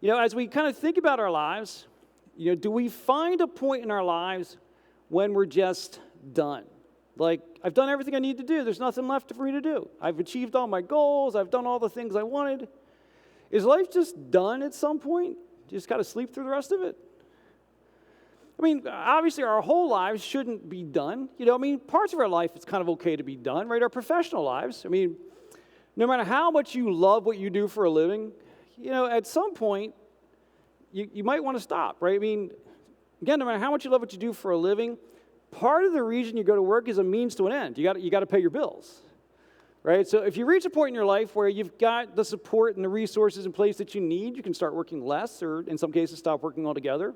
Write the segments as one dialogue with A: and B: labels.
A: as we kind of think about our lives, do we find a point in our lives when we're just done? Like, I've done everything I need to do. There's nothing left for me to do. I've achieved all my goals. I've done all the things I wanted. Is life just done at some point? You just got to sleep through the rest of it? I mean, obviously, our whole lives shouldn't be done. Parts of our life, it's kind of okay to be done, right? Our professional lives. No matter how much you love what you do for a living, at some point, you might want to stop, right? Again, no matter how much you love what you do for a living, part of the reason you go to work is a means to an end. You got to pay your bills, right? So if you reach a point in your life where you've got the support and the resources in place that you need, you can start working less, or in some cases, stop working altogether.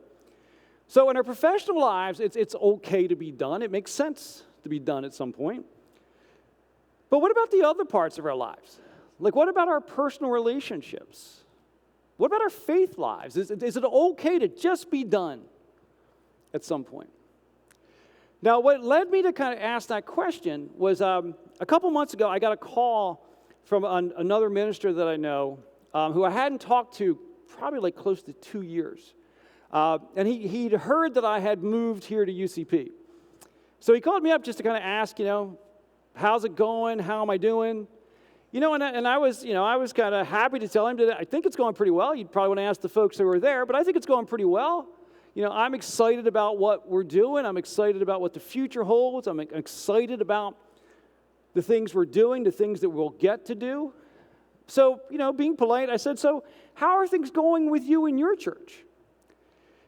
A: So in our professional lives, it's okay to be done. It makes sense to be done at some point. But what about the other parts of our lives? Like, what about our personal relationships? What about our faith lives? Is it okay to just be done at some point? Now, what led me to kind of ask that question was a couple months ago, I got a call from another minister that I know who I hadn't talked to probably like close to 2 years. And he'd heard that I had moved here to UCP. So he called me up just to kind of ask, how's it going? How am I doing? And I was kind of happy to tell him that I think it's going pretty well. You'd probably want to ask the folks who were there, but I think it's going pretty well. I'm excited about what we're doing. I'm excited about what the future holds. I'm excited about the things we're doing, the things that we'll get to do. So, being polite, I said, so how are things going with you in your church?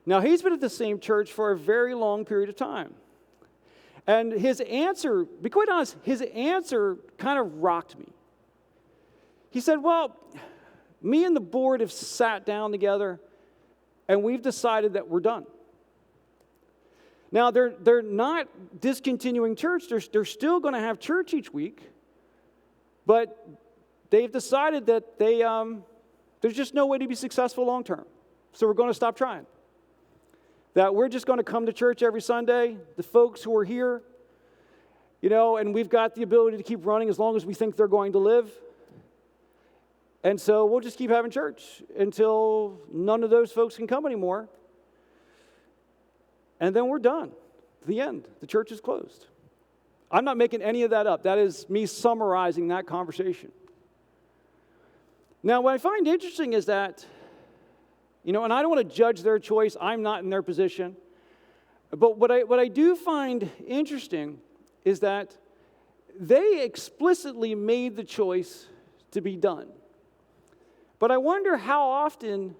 A: Now, he's been at the same church for a very long period of time. And his answer, to be quite honest, his answer kind of rocked me. He said, well, me and the board have sat down together, and we've decided that we're done. Now, they're not discontinuing church. They're still going to have church each week, but they've decided that there's just no way to be successful long term. So we're going to stop trying. That we're just going to come to church every Sunday, the folks who are here, and we've got the ability to keep running as long as we think they're going to live. And so we'll just keep having church until none of those folks can come anymore. And then we're done. The end. The church is closed. I'm not making any of that up. That is me summarizing that conversation. Now, what I find interesting is that, and I don't want to judge their choice. I'm not in their position. But what I do find interesting is that they explicitly made the choice to be done. But I wonder how often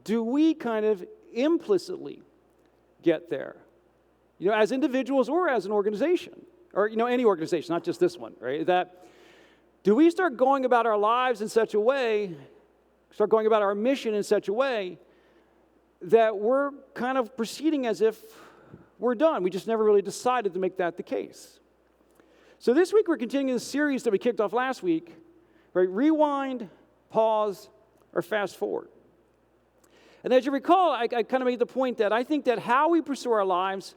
A: do we kind of implicitly get there? As individuals or as an organization, or, any organization, not just this one, right? That do we start going about our lives in such a way, start going about our mission in such a way that we're kind of proceeding as if we're done. We just never really decided to make that the case. So this week we're continuing the series that we kicked off last week, right? Rewind, pause, or fast forward. And as you recall, I kind of made the point that I think that how we pursue our lives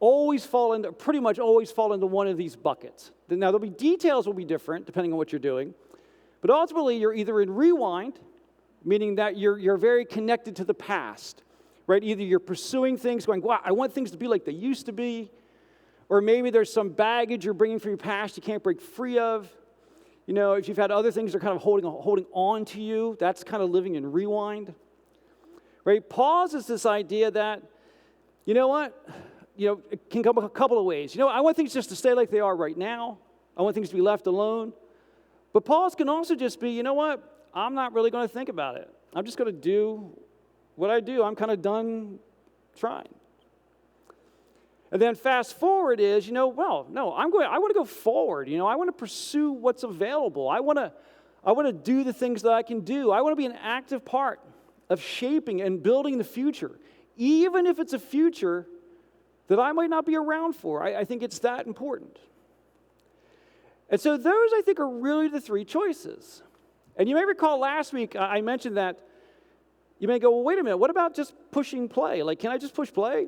A: pretty much always fall into one of these buckets. Now, there'll be details will be different depending on what you're doing, but ultimately you're either in rewind, meaning that you're very connected to the past, right? Either you're pursuing things going, wow, I want things to be like they used to be, or maybe there's some baggage you're bringing from your past you can't break free of. If you've had other things that are kind of holding on to you, that's kind of living in rewind. Right? Pause is this idea that, it can come a couple of ways. I want things just to stay like they are right now. I want things to be left alone. But pause can also just be, I'm not really going to think about it. I'm just going to do what I do. I'm kind of done trying. And then fast forward is, I want to go forward. I want to pursue what's available. I want to do the things that I can do. I want to be an active part of shaping and building the future, even if it's a future that I might not be around for. I think it's that important. And so those, I think, are really the three choices. And you may recall last week I mentioned that you may go, well, wait a minute, what about just pushing play? Like, can I just push play?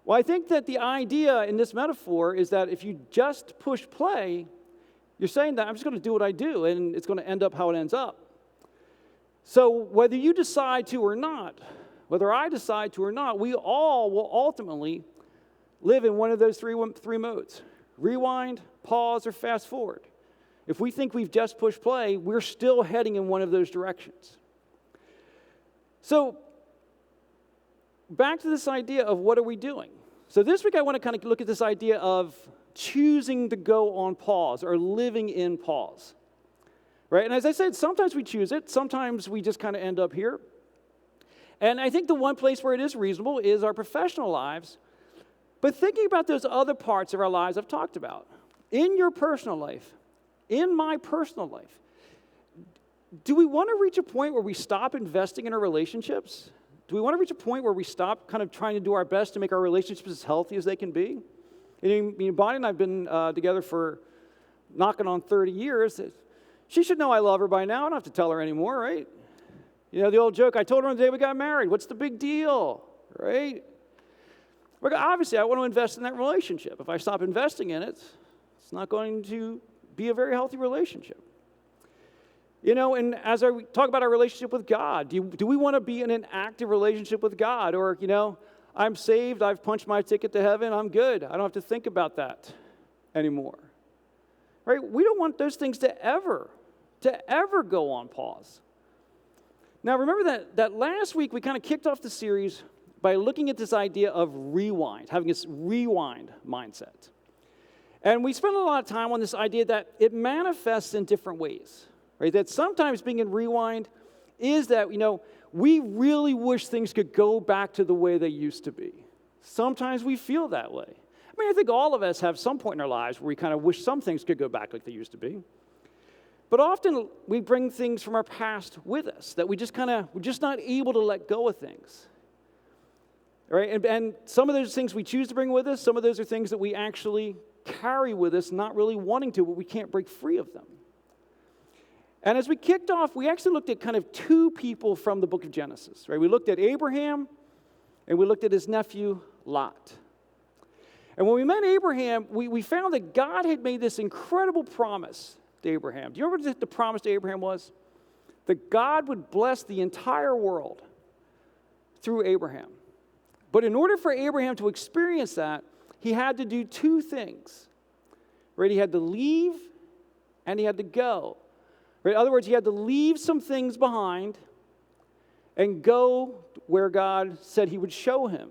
A: Well, I think that the idea in this metaphor is that if you just push play, you're saying that I'm just going to do what I do, and it's going to end up how it ends up. So whether you decide to or not, whether I decide to or not, we all will ultimately live in one of those three modes: rewind, pause, or fast forward. If we think we've just pushed play, we're still heading in one of those directions. So back to this idea of what are we doing? So this week I want to kind of look at this idea of choosing to go on pause or living in pause. Right? And as I said, sometimes we choose it. Sometimes we just kind of end up here. And I think the one place where it is reasonable is our professional lives. But thinking about those other parts of our lives I've talked about, in your personal life, in my personal life, do we want to reach a point where we stop investing in our relationships? Do we want to reach a point where we stop kind of trying to do our best to make our relationships as healthy as they can be? And Bonnie and I have been together for knocking on 30 years. She should know I love her by now. I don't have to tell her anymore, right? You know, the old joke, I told her on the day we got married, what's the big deal, right? But obviously, I want to invest in that relationship. If I stop investing in it, it's not going to be a very healthy relationship. You know, and as I talk about our relationship with God, do we want to be in an active relationship with God? Or, you know, I'm saved, I've punched my ticket to heaven, I'm good. I don't have to think about that anymore. Right? We don't want those things to ever go on pause. Now, remember that last week we kind of kicked off the series by looking at this idea of rewind, having this rewind mindset. And we spent a lot of time on this idea that it manifests in different ways. Right? That sometimes being in rewind is that, you know, we really wish things could go back to the way they used to be. Sometimes we feel that way. I mean, I think all of us have some point in our lives where we kind of wish some things could go back like they used to be. But often we bring things from our past with us that we're just not able to let go of things. Right? And some of those things we choose to bring with us, some of those are things that we actually carry with us, not really wanting to, but we can't break free of them. And as we kicked off, we actually looked at kind of two people from the book of Genesis, right? We looked at Abraham, and we looked at his nephew, Lot. And when we met Abraham, we found that God had made this incredible promise to Abraham. Do you remember what the promise to Abraham was? That God would bless the entire world through Abraham. But in order for Abraham to experience that, he had to do two things, right? He had to leave, and he had to go. Right? In other words, he had to leave some things behind and go where God said he would show him.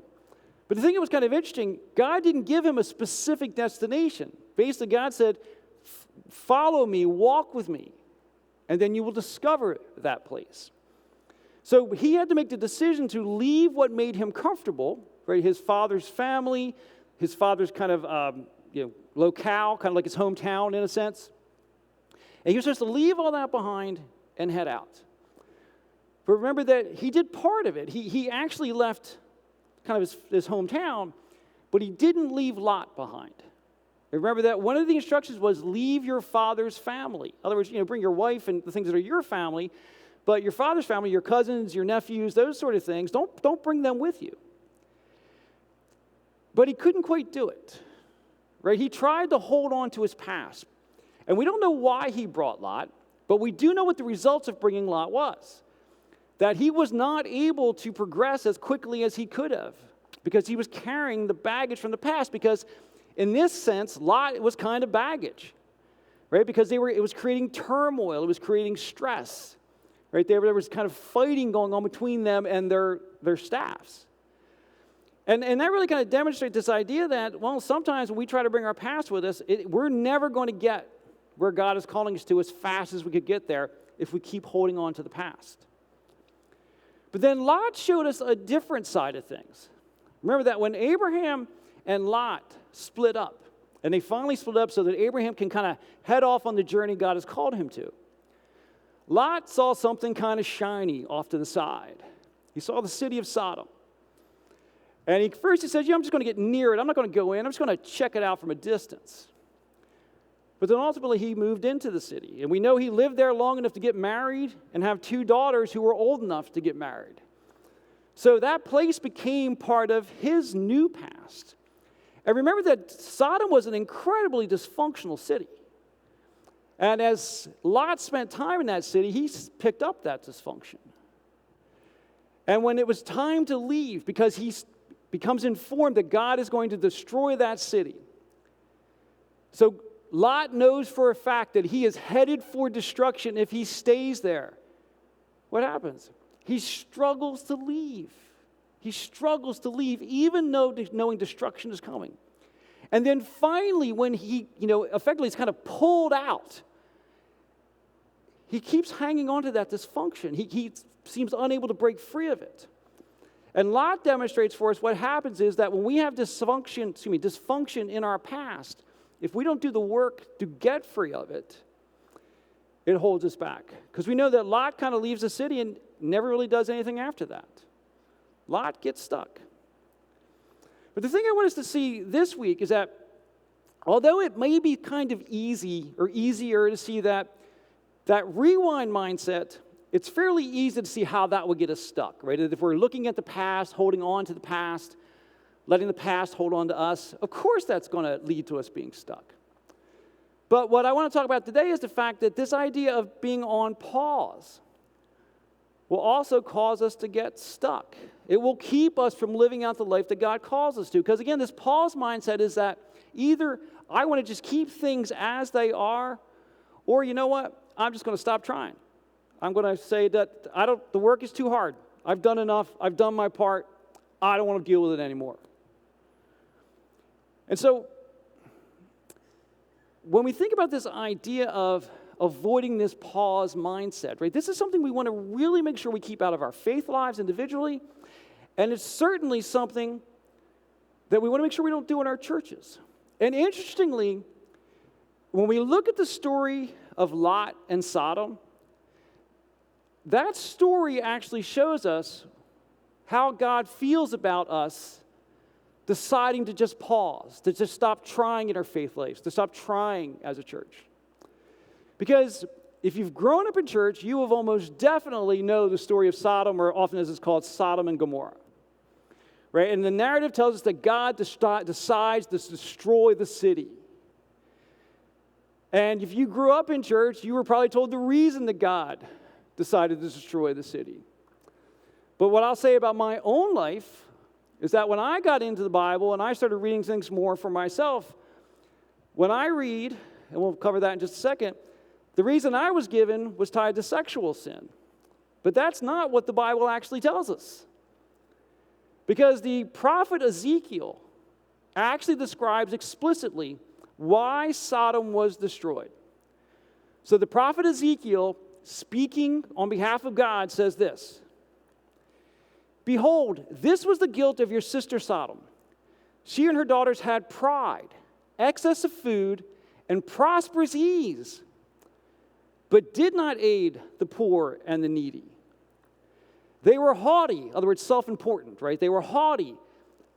A: But the thing that was kind of interesting, God didn't give him a specific destination. Basically, God said, follow me, walk with me, and then you will discover that place. So he had to make the decision to leave what made him comfortable, right? His father's family, his father's kind of locale, kind of like his hometown in a sense. And he was supposed to leave all that behind and head out. But remember that he did part of it. He actually left kind of his hometown, but he didn't leave Lot behind. Remember that one of the instructions was leave your father's family. In other words, bring your wife and the things that are your family, but your father's family, your cousins, your nephews, those sort of things, don't bring them with you. But he couldn't quite do it. Right? He tried to hold on to his past. And we don't know why he brought Lot, but we do know what the results of bringing Lot was. That he was not able to progress as quickly as he could have because he was carrying the baggage from the past. Because in this sense, Lot was kind of baggage, right? Because it was creating turmoil, it was creating stress, right? There was kind of fighting going on between them and their staffs. And that really kind of demonstrates this idea that, well, sometimes when we try to bring our past with us, we're never going to get where God is calling us to as fast as we could get there if we keep holding on to the past. But then Lot showed us a different side of things. Remember that when Abraham and Lot split up, and they finally split up so that Abraham can kind of head off on the journey God has called him to, Lot saw something kind of shiny off to the side. He saw the city of Sodom. And first he says, I'm just going to get near it. I'm not going to go in. I'm just going to check it out from a distance. But then ultimately he moved into the city. And we know he lived there long enough to get married and have two daughters who were old enough to get married. So that place became part of his new past. And remember that Sodom was an incredibly dysfunctional city. And as Lot spent time in that city, he picked up that dysfunction. And when it was time to leave, because he becomes informed that God is going to destroy that city. So Lot knows for a fact that he is headed for destruction if he stays there. What happens? He struggles to leave. He struggles to leave even though knowing destruction is coming. And then finally, when he, effectively is kind of pulled out, he keeps hanging on to that dysfunction. He seems unable to break free of it. And Lot demonstrates for us what happens is that when we have dysfunction in our past, if we don't do the work to get free of it, it holds us back. Because we know that Lot kind of leaves the city and never really does anything after that. Lot gets stuck. But the thing I want us to see this week is that although it may be kind of easy or easier to see that rewind mindset, it's fairly easy to see how that would get us stuck, right? If we're looking at the past, holding on to the past, letting the past hold on to us, of course that's going to lead to us being stuck. But what I want to talk about today is the fact that this idea of being on pause will also cause us to get stuck. It will keep us from living out the life that God calls us to. Because again, this pause mindset is that either I want to just keep things as they are, or you know what? I'm just going to stop trying. I'm going to say that the work is too hard. I've done enough. I've done my part. I don't want to deal with it anymore. And so, when we think about this idea of avoiding this pause mindset, right? This is something we want to really make sure we keep out of our faith lives individually. And it's certainly something that we want to make sure we don't do in our churches. And interestingly, when we look at the story of Lot and Sodom, that story actually shows us how God feels about us deciding to just pause, to just stop trying in our faith lives, to stop trying as a church. Because if you've grown up in church, you have almost definitely know the story of Sodom, or often as it's called, Sodom and Gomorrah. Right? And the narrative tells us that God decides to destroy the city. And if you grew up in church, you were probably told the reason that God decided to destroy the city. But what I'll say about my own life is that when I got into the Bible and I started reading things more for myself, when I read, and we'll cover that in just a second, the reason I was given was tied to sexual sin. But that's not what the Bible actually tells us. Because the prophet Ezekiel actually describes explicitly why Sodom was destroyed. So the prophet Ezekiel, speaking on behalf of God, says this: "Behold, this was the guilt of your sister Sodom. She and her daughters had pride, excess of food, and prosperous ease, but did not aid the poor and the needy. They were haughty," in other words, self-important, right? They were haughty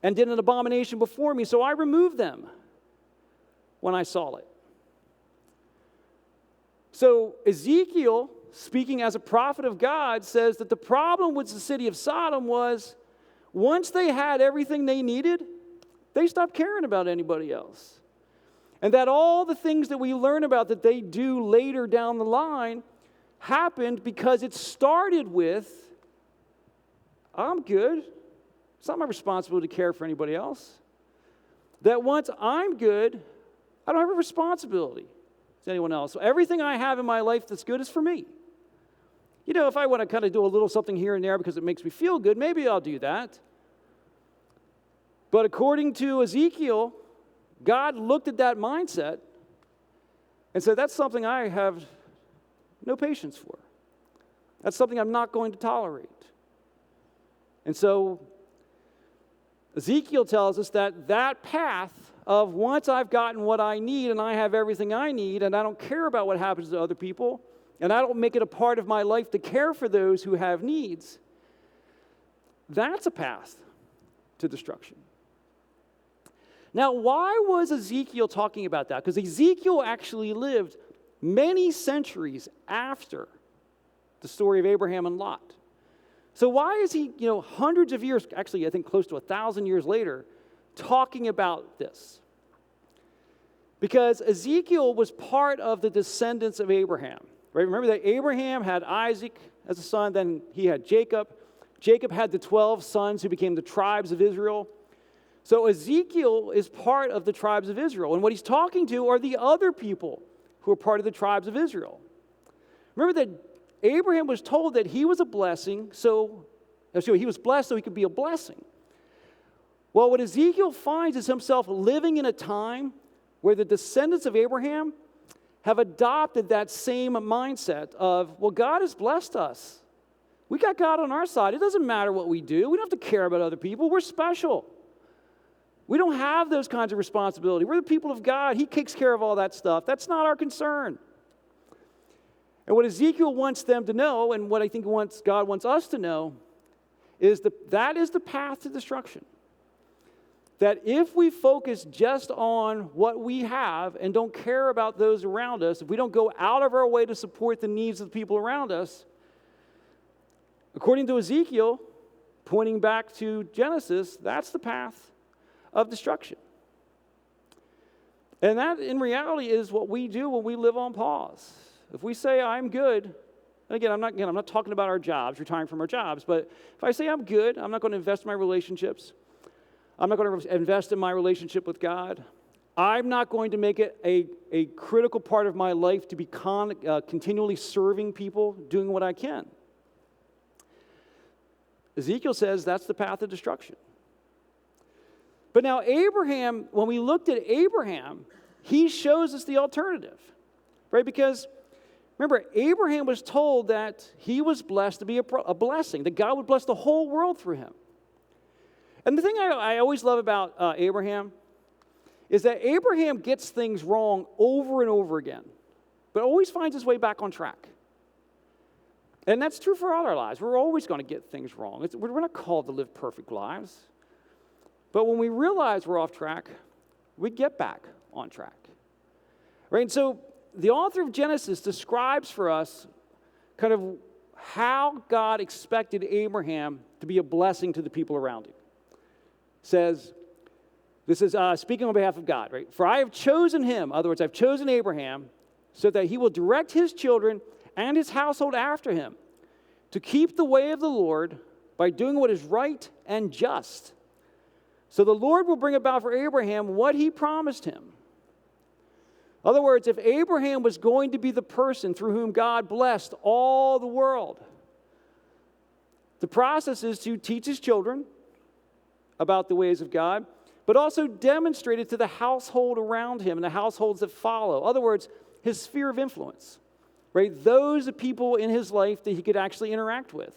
A: and did an abomination before me, so I removed them when I saw it. So Ezekiel, speaking as a prophet of God, says that the problem with the city of Sodom was once they had everything they needed, they stopped caring about anybody else. And that all the things that we learn about that they do later down the line happened because it started with, I'm good. It's not my responsibility to care for anybody else. That once I'm good, I don't have a responsibility to anyone else. So everything I have in my life that's good is for me. You know, if I want to kind of do a little something here and there because it makes me feel good, maybe I'll do that. But according to Ezekiel, God looked at that mindset and said, that's something I have no patience for. That's something I'm not going to tolerate. And so Ezekiel tells us that path of once I've gotten what I need and I have everything I need and I don't care about what happens to other people and I don't make it a part of my life to care for those who have needs, that's a path to destruction. Now, why was Ezekiel talking about that? Because Ezekiel actually lived many centuries after the story of Abraham and Lot. So why is he, hundreds of years, actually I think close to 1,000 years later, talking about this? Because Ezekiel was part of the descendants of Abraham. Right? Remember that Abraham had Isaac as a son, then he had Jacob. Jacob had the 12 sons who became the tribes of Israel. So Ezekiel is part of the tribes of Israel. And what he's talking to are the other people who are part of the tribes of Israel. Remember that Abraham was told that he was a blessing, he was blessed so he could be a blessing. Well, what Ezekiel finds is himself living in a time where the descendants of Abraham have adopted that same mindset of, well, God has blessed us. We got God on our side. It doesn't matter what we do. We don't have to care about other people. We're special. We don't have those kinds of responsibility. We're the people of God. He takes care of all that stuff. That's not our concern. And what Ezekiel wants them to know, and what I think God wants us to know, is that is the path to destruction. That if we focus just on what we have and don't care about those around us, if we don't go out of our way to support the needs of the people around us, according to Ezekiel, pointing back to Genesis, that's the path of destruction. And that, in reality, is what we do when we live on pause. If we say, I'm good, and again, I'm not talking about our jobs, retiring from our jobs, but if I say I'm good, I'm not going to invest in my relationships, I'm not going to invest in my relationship with God, I'm not going to make it a critical part of my life to be continually serving people, doing what I can. Ezekiel says that's the path of destruction. But now Abraham, when we looked at Abraham, he shows us the alternative, right? Because remember, Abraham was told that he was blessed to be a blessing, that God would bless the whole world through him. And the thing I always love about Abraham is that Abraham gets things wrong over and over again, but always finds his way back on track. And that's true for all our lives. We're always going to get things wrong. We're not called to live perfect lives. But when we realize we're off track, we get back on track. Right? And so the author of Genesis describes for us kind of how God expected Abraham to be a blessing to the people around him. Says, this is speaking on behalf of God, right? For I have chosen him, in other words, I've chosen Abraham, so that he will direct his children and his household after him to keep the way of the Lord by doing what is right and just. So the Lord will bring about for Abraham what he promised him. In other words, if Abraham was going to be the person through whom God blessed all the world, the process is to teach his children about the ways of God, but also demonstrate it to the household around him and the households that follow. In other words, his sphere of influence, right? Those are people in his life that he could actually interact with.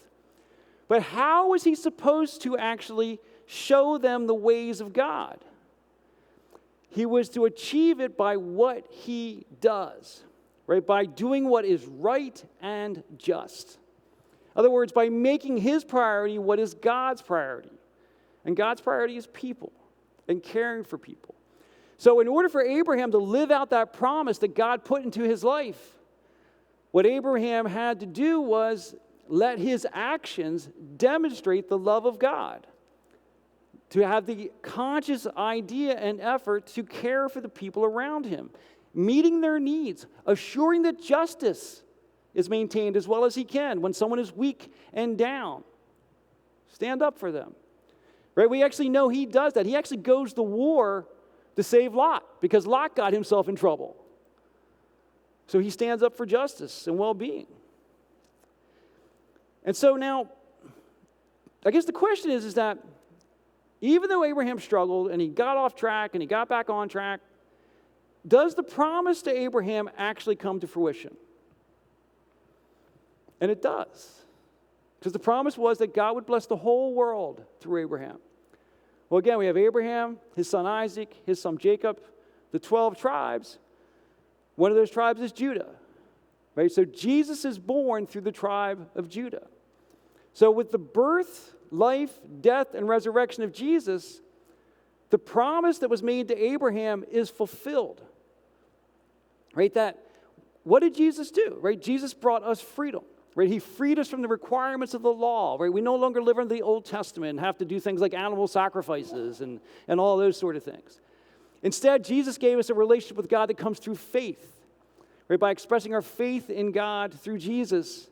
A: But how was he supposed to actually show them the ways of God? He was to achieve it by what he does, right? By doing what is right and just. In other words, by making his priority what is God's priority. And God's priority is people and caring for people. So in order for Abraham to live out that promise that God put into his life, what Abraham had to do was let his actions demonstrate the love of God. To have the conscious idea and effort to care for the people around him, meeting their needs, assuring that justice is maintained as well as he can when someone is weak and down. Stand up for them. Right? We actually know he does that. He actually goes to war to save Lot because Lot got himself in trouble. So he stands up for justice and well-being. And so now, I guess the question is that even though Abraham struggled and he got off track and he got back on track, does the promise to Abraham actually come to fruition? And it does. Because the promise was that God would bless the whole world through Abraham. Well, again, we have Abraham, his son Isaac, his son Jacob, the 12 tribes. One of those tribes is Judah. Right? So Jesus is born through the tribe of Judah. So with the birth, life, death, and resurrection of Jesus, the promise that was made to Abraham is fulfilled. Right? What did Jesus do? Right? Jesus brought us freedom. Right? He freed us from the requirements of the law. Right? We no longer live under the Old Testament and have to do things like animal sacrifices and all those sort of things. Instead, Jesus gave us a relationship with God that comes through faith, right? By expressing our faith in God through Jesus,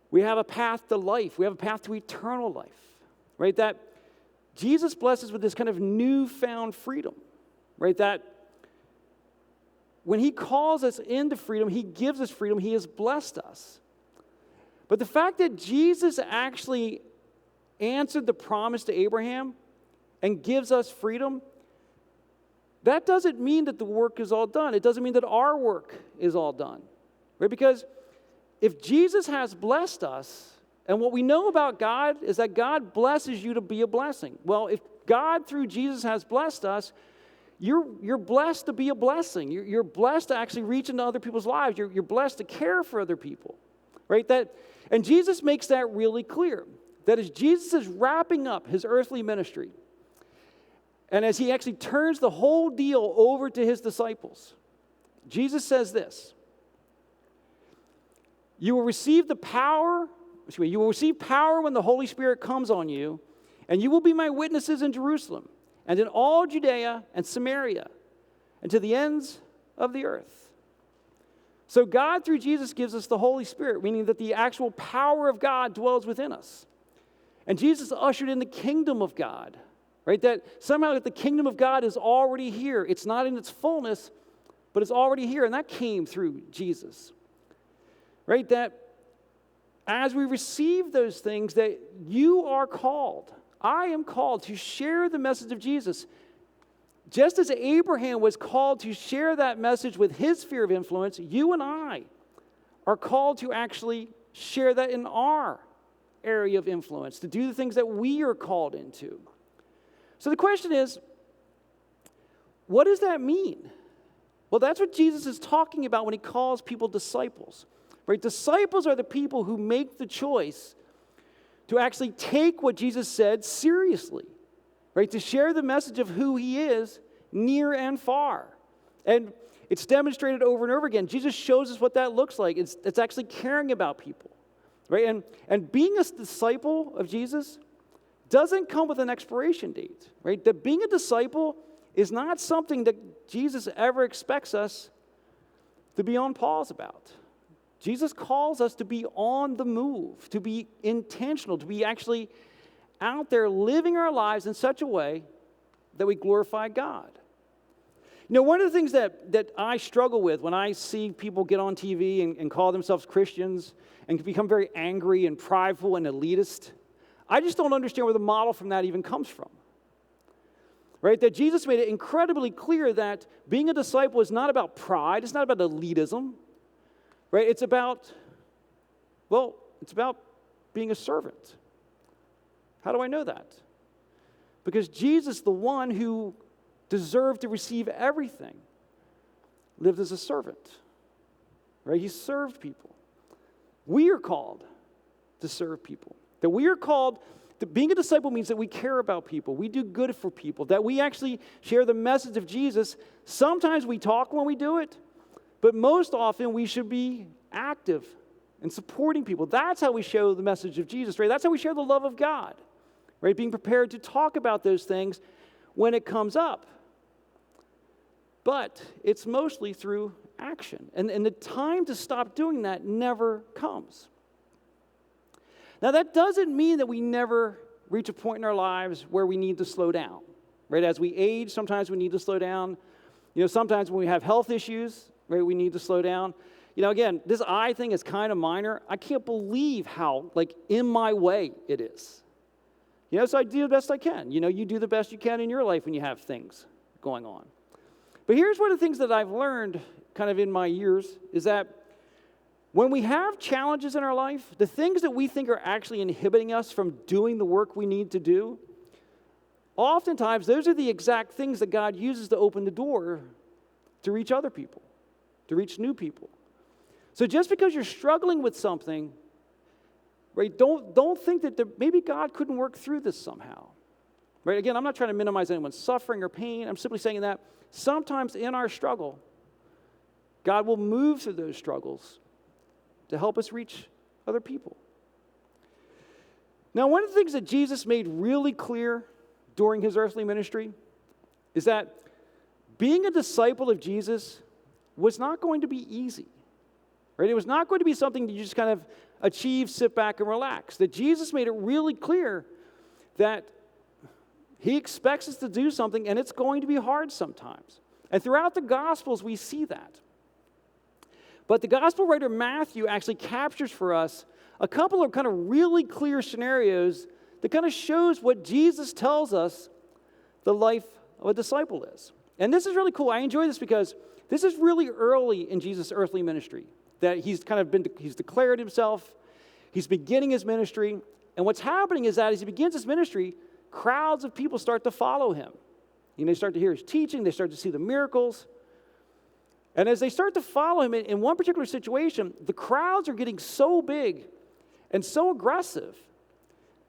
A: we have a path to life. We have a path to eternal life, right? That Jesus blesses with this kind of newfound freedom, right? That when he calls us into freedom, he gives us freedom. He has blessed us. But the fact that Jesus actually answered the promise to Abraham and gives us freedom, that doesn't mean that the work is all done. It doesn't mean that our work is all done, right? Because if Jesus has blessed us, and what we know about God is that God blesses you to be a blessing. Well, if God through Jesus has blessed us, you're blessed to be a blessing. You're blessed to actually reach into other people's lives. You're blessed to care for other people, right? And Jesus makes that really clear. That as Jesus is wrapping up his earthly ministry, and as he actually turns the whole deal over to his disciples, Jesus says this: you will receive power when the Holy Spirit comes on you, and you will be my witnesses in Jerusalem and in all Judea and Samaria and to the ends of the earth. So God through Jesus gives us the Holy Spirit, meaning that the actual power of God dwells within us. And Jesus ushered in the kingdom of God, right? That somehow the kingdom of God is already here. It's not in its fullness, but it's already here. And that came through Jesus, right? That as we receive those things, that you are called, I am called to share the message of Jesus. Just as Abraham was called to share that message with his sphere of influence, you and I are called to actually share that in our area of influence, to do the things that we are called into. So the question is, what does that mean? Well, that's what Jesus is talking about when he calls people disciples, right? Disciples are the people who make the choice to actually take what Jesus said seriously, right? To share the message of who he is near and far. And it's demonstrated over and over again. Jesus shows us what that looks like. It's actually caring about people, right? And being a disciple of Jesus doesn't come with an expiration date, right? That being a disciple is not something that Jesus ever expects us to be on pause about. Jesus calls us to be on the move, to be intentional, to be actually out there living our lives in such a way that we glorify God. You know, one of the things that I struggle with when I see people get on TV and call themselves Christians and become very angry and prideful and elitist, I just don't understand where the model from that even comes from. Right? That Jesus made it incredibly clear that being a disciple is not about pride, it's not about elitism. Right? It's about being a servant. How do I know that? Because Jesus, the one who deserved to receive everything, lived as a servant. Right? He served people. We are called to serve people. That we are called to being a disciple means that we care about people. We do good for people. That we actually share the message of Jesus. Sometimes we talk when we do it, but most often we should be active in supporting people. That's how we show the message of Jesus, right? That's how we share the love of God, right? Being prepared to talk about those things when it comes up. But it's mostly through action. And the time to stop doing that never comes. Now, that doesn't mean that we never reach a point in our lives where we need to slow down, right? As we age, sometimes we need to slow down. You know, sometimes when we have health issues, right, we need to slow down. You know, again, this eye thing is kind of minor. I can't believe how, in my way it is. You know, so I do the best I can. You know, you do the best you can in your life when you have things going on. But here's one of the things that I've learned kind of in my years is that when we have challenges in our life, the things that we think are actually inhibiting us from doing the work we need to do, oftentimes those are the exact things that God uses to open the door to reach other people, to reach new people. So just because you're struggling with something, right, don't think that maybe God couldn't work through this somehow. Right? Again, I'm not trying to minimize anyone's suffering or pain. I'm simply saying that sometimes in our struggle, God will move through those struggles to help us reach other people. Now, one of the things that Jesus made really clear during his earthly ministry is that being a disciple of Jesus was not going to be easy. Right? It was not going to be something that you just kind of achieve, sit back, and relax. That Jesus made it really clear that he expects us to do something, and it's going to be hard sometimes. And throughout the Gospels, we see that. But the Gospel writer Matthew actually captures for us a couple of kind of really clear scenarios that kind of shows what Jesus tells us the life of a disciple is. And this is really cool. I enjoy this because this is really early in Jesus' earthly ministry, that he's declared himself, he's beginning his ministry, and what's happening is that as he begins his ministry, crowds of people start to follow him. They start to hear his teaching, they start to see the miracles. And as they start to follow him in one particular situation, the crowds are getting so big and so aggressive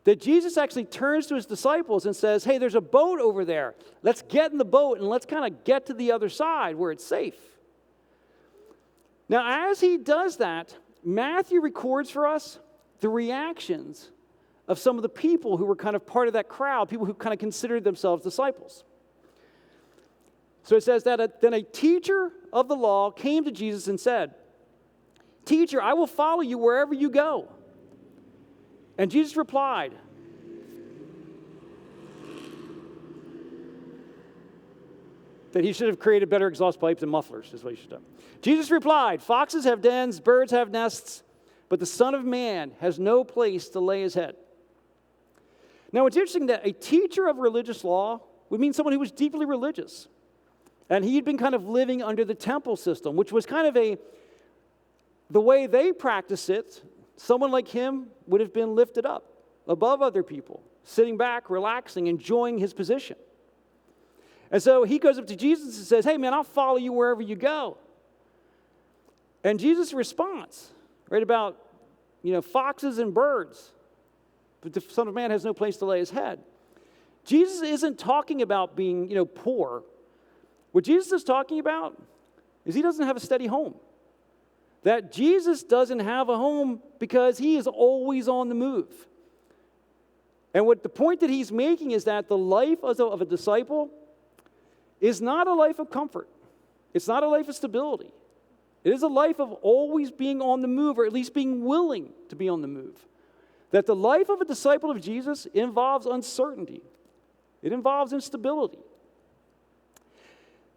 A: that Jesus actually turns to his disciples and says, hey, there's a boat over there. Let's get in the boat and let's kind of get to the other side where it's safe. Now, as he does that, Matthew records for us the reactions of some of the people who were kind of part of that crowd, people who kind of considered themselves disciples. So it says that then a teacher of the law came to Jesus and said, "Teacher, I will follow you wherever you go." And Jesus replied, that he should have created better exhaust pipes and mufflers, is what he should have done. Jesus replied, "Foxes have dens, birds have nests, but the Son of Man has no place to lay his head." Now, it's interesting that a teacher of religious law would mean someone who was deeply religious. And he'd been kind of living under the temple system, which was kind of the way they practice it, someone like him would have been lifted up above other people, sitting back, relaxing, enjoying his position. And so he goes up to Jesus and says, "Hey, man, I'll follow you wherever you go." And Jesus' response, right, about, foxes and birds, but the Son of Man has no place to lay his head. Jesus isn't talking about being, poor. What Jesus is talking about is he doesn't have a steady home. That Jesus doesn't have a home because he is always on the move. And what the point that he's making is that the life of a disciple is not a life of comfort. It's not a life of stability. It is a life of always being on the move, or at least being willing to be on the move. That the life of a disciple of Jesus involves uncertainty. It involves instability.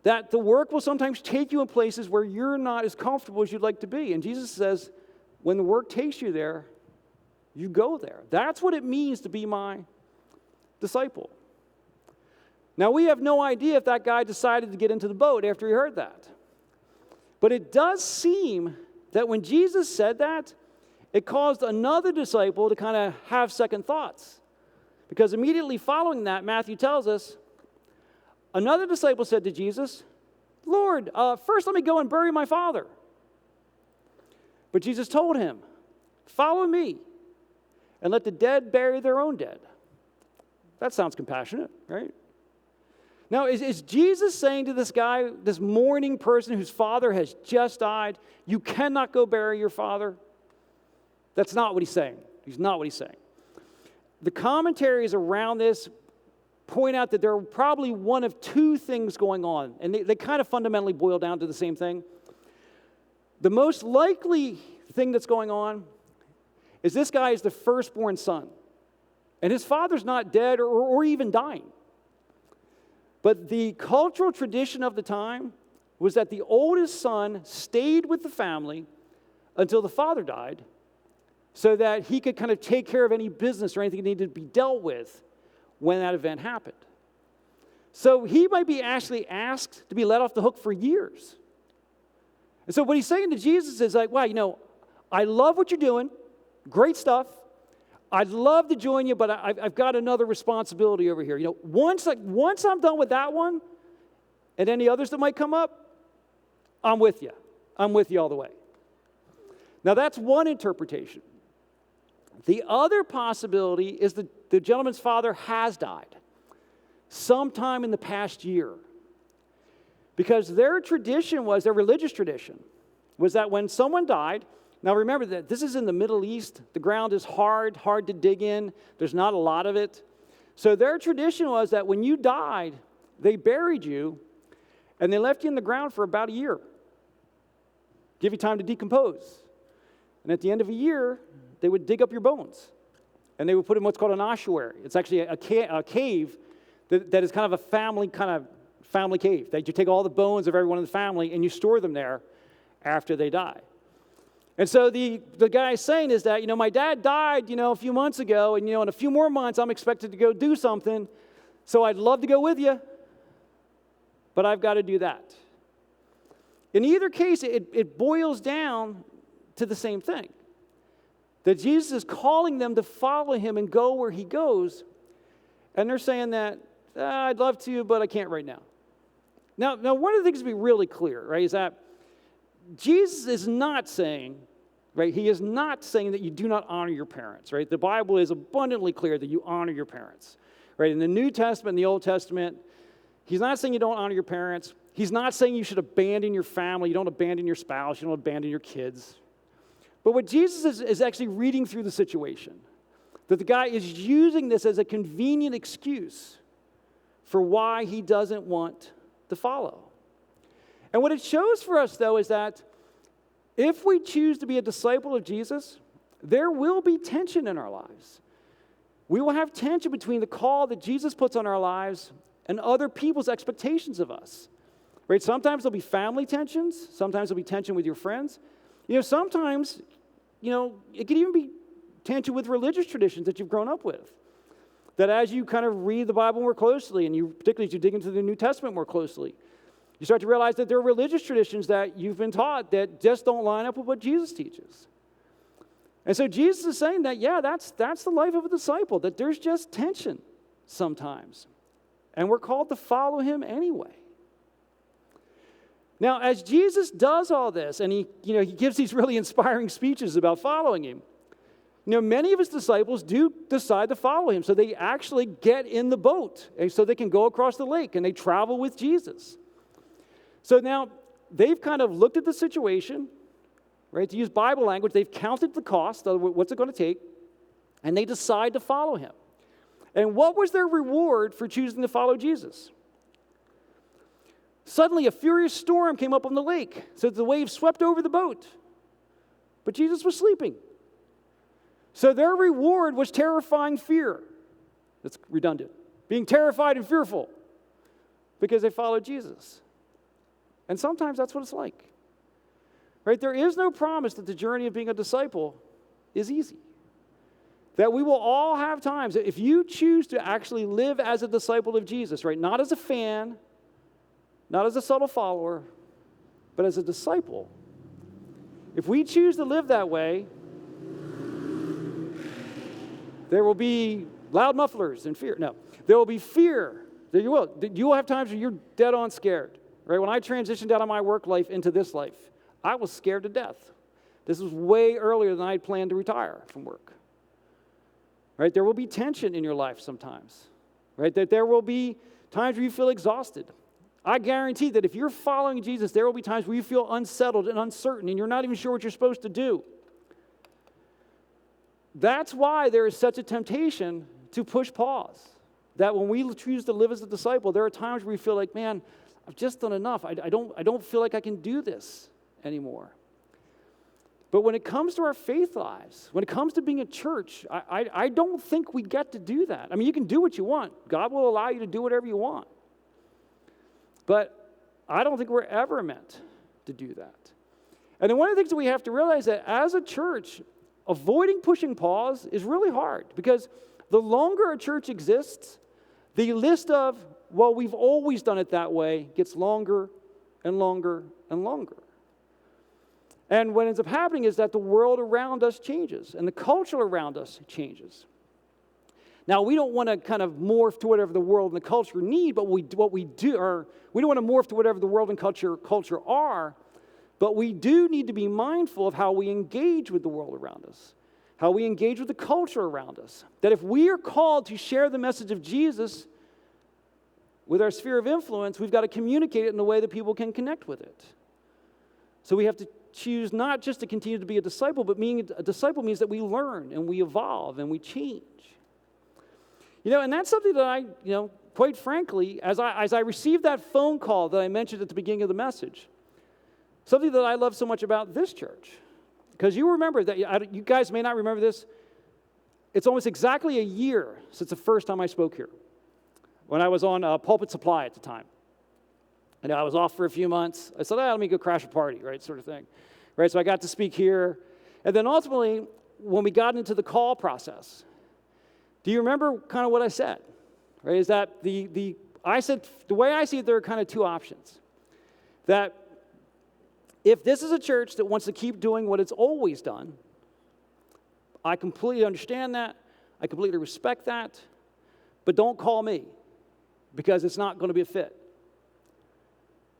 A: That the work will sometimes take you in places where you're not as comfortable as you'd like to be. And Jesus says, when the work takes you there, you go there. That's what it means to be my disciple. Now, we have no idea if that guy decided to get into the boat after he heard that. But it does seem that when Jesus said that, it caused another disciple to kind of have second thoughts. Because immediately following that, Matthew tells us, another disciple said to Jesus, "Lord, first let me go and bury my father." But Jesus told him, "Follow me and let the dead bury their own dead." That sounds compassionate, right? Now, is Jesus saying to this guy, this mourning person whose father has just died, you cannot go bury your father? That's not what he's saying. He's not what he's saying. The commentaries around this point out that there are probably one of two things going on, and they kind of fundamentally boil down to the same thing. The most likely thing that's going on is this guy is the firstborn son, and his father's not dead or even dying. But the cultural tradition of the time was that the oldest son stayed with the family until the father died so that he could kind of take care of any business or anything that needed to be dealt with when that event happened. So he might be actually asked to be let off the hook for years. And so what he's saying to Jesus is like, wow, I love what you're doing. Great stuff. I'd love to join you, but I've got another responsibility over here. Once I'm done with that one, and any others that might come up, I'm with you. I'm with you all the way. Now, that's one interpretation. The other possibility is that the gentleman's father has died sometime in the past year. Because their religious tradition, was that when someone died, now remember that this is in the Middle East, the ground is hard to dig in, there's not a lot of it. So their tradition was that when you died, they buried you, And they left you in the ground for about a year. Give you time to decompose. And at the end of a year, they would dig up your bones. And they would put in what's called an ossuary. It's actually a cave that is kind of a family cave. That you take all the bones of everyone in the family and you store them there after they die. And so the guy is saying is that, my dad died, a few months ago, and, in a few more months I'm expected to go do something, so I'd love to go with you, but I've got to do that. In either case, it boils down to the same thing. That Jesus is calling them to follow him and go where he goes, and they're saying that, I'd love to, but I can't right now. Now, one of the things to be really clear, right, is that Jesus is not saying, right, he is not saying that you do not honor your parents, right? The Bible is abundantly clear that you honor your parents, right? In the New Testament and the Old Testament, he's not saying you don't honor your parents. He's not saying you should abandon your family. You don't abandon your spouse. You don't abandon your kids. But what Jesus is actually reading through the situation, that the guy is using this as a convenient excuse for why he doesn't want to follow. And what it shows for us, though, is that if we choose to be a disciple of Jesus, there will be tension in our lives. We will have tension between the call that Jesus puts on our lives and other people's expectations of us. Right? Sometimes there'll be family tensions. Sometimes there'll be tension with your friends. Sometimes, it could even be tension with religious traditions that you've grown up with. That as you kind of read the Bible more closely, and particularly as you dig into the New Testament more closely, you start to realize that there are religious traditions that you've been taught that just don't line up with what Jesus teaches. And so Jesus is saying that, that's the life of a disciple, that there's just tension sometimes. And we're called to follow him anyway. Now, as Jesus does all this, and he gives these really inspiring speeches about following him, many of his disciples do decide to follow him. So they actually get in the boat, and so they can go across the lake, and they travel with Jesus. So now they've kind of looked at the situation, right? To use Bible language, they've counted the cost of what's it going to take, and they decide to follow him. And what was their reward for choosing to follow Jesus? Suddenly, a furious storm came up on the lake, so that the waves swept over the boat. But Jesus was sleeping. So their reward was terrifying fear. That's redundant. Being terrified and fearful because they followed Jesus. And sometimes that's what it's like. Right? There is no promise that the journey of being a disciple is easy. That we will all have times, if you choose to actually live as a disciple of Jesus, right? Not as a fan, not as a subtle follower, but as a disciple. If we choose to live that way, there will be loud mufflers and fear. No, there will be fear. You will have times when you're dead on scared. Right? When I transitioned out of my work life into this life, I was scared to death. This was way earlier than I had planned to retire from work. Right? There will be tension in your life sometimes. Right? That there will be times where you feel exhausted. I guarantee that if you're following Jesus, there will be times where you feel unsettled and uncertain, and you're not even sure what you're supposed to do. That's why there is such a temptation to push pause. That when we choose to live as a disciple, there are times where we feel like, man, I've just done enough. I don't feel like I can do this anymore. But when it comes to our faith lives, when it comes to being a church, I don't think we get to do that. I mean, you can do what you want. God will allow you to do whatever you want. But I don't think we're ever meant to do that. And then one of the things that we have to realize that as a church, avoiding pushing pause is really hard because the longer a church exists, the list of, well, we've always done it that way gets longer and longer and longer. And what ends up happening is that the world around us changes and the culture around us changes. Now, we don't want to kind of morph to whatever the world and the culture need, but we don't want to morph to whatever the world and culture are, but we do need to be mindful of how we engage with the world around us, how we engage with the culture around us. That if we are called to share the message of Jesus with our sphere of influence, we've got to communicate it in a way that people can connect with it. So we have to choose not just to continue to be a disciple, but being a disciple means that we learn and we evolve and we change. And that's something that quite frankly, as I received that phone call that I mentioned at the beginning of the message, something that I love so much about this church, because you remember that, you guys may not remember this, it's almost exactly a year since the first time I spoke here, when I was on Pulpit Supply at the time. And I was off for a few months. I said, let me go crash a party, right, sort of thing. Right, so I got to speak here. And then ultimately, when we got into the call process, do you remember kind of what I said? Right, is that I said, the way I see it, there are kind of two options. That if this is a church that wants to keep doing what it's always done, I completely understand that. I completely respect that. But don't call me, because it's not going to be a fit.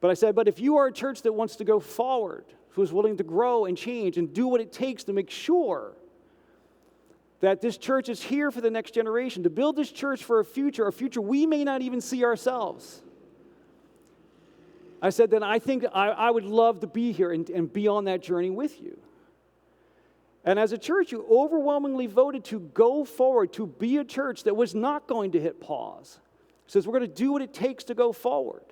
A: But I said, but if you are a church that wants to go forward, who is willing to grow and change and do what it takes to make sure that this church is here for the next generation, to build this church for a future we may not even see ourselves, I said, then I think I would love to be here and be on that journey with you. And as a church, you overwhelmingly voted to go forward, to be a church that was not going to hit pause. It says we're going to do what it takes to go forward.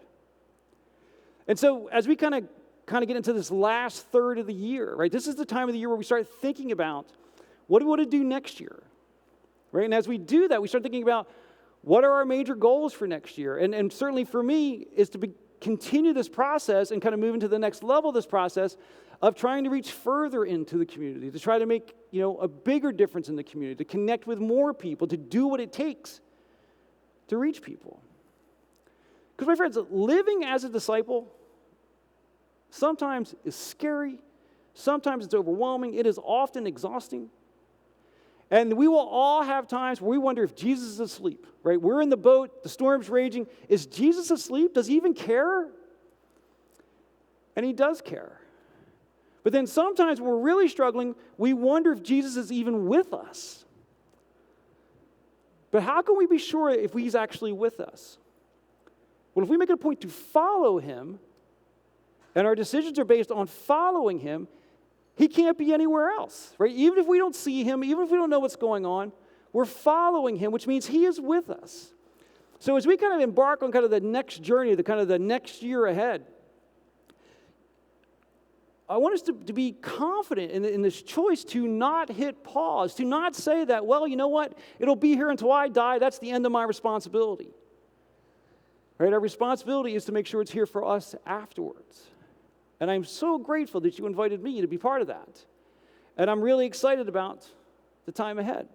A: And so as we kind of get into this last third of the year, right, this is the time of the year where we start thinking about what do we want to do next year, right? And as we do that, we start thinking about what are our major goals for next year. And certainly for me is to continue this process and kind of move into the next level of this process of trying to reach further into the community, to try to make, a bigger difference in the community, to connect with more people, to do what it takes to reach people. Because, my friends, living as a disciple sometimes is scary. Sometimes it's overwhelming. It is often exhausting. And we will all have times where we wonder if Jesus is asleep, right? We're in the boat. The storm's raging. Is Jesus asleep? Does he even care? And he does care. But then sometimes when we're really struggling, we wonder if Jesus is even with us. But how can we be sure if he's actually with us? Well, if we make it a point to follow him, and our decisions are based on following him, he can't be anywhere else, right? Even if we don't see him, even if we don't know what's going on, we're following him, which means he is with us. So as we kind of embark on kind of the next journey, the next year ahead, I want us to be confident in this choice to not hit pause, to not say that, well, you know what, it'll be here until I die, that's the end of my responsibility. Right? Our responsibility is to make sure it's here for us afterwards. And I'm so grateful that you invited me to be part of that. And I'm really excited about the time ahead.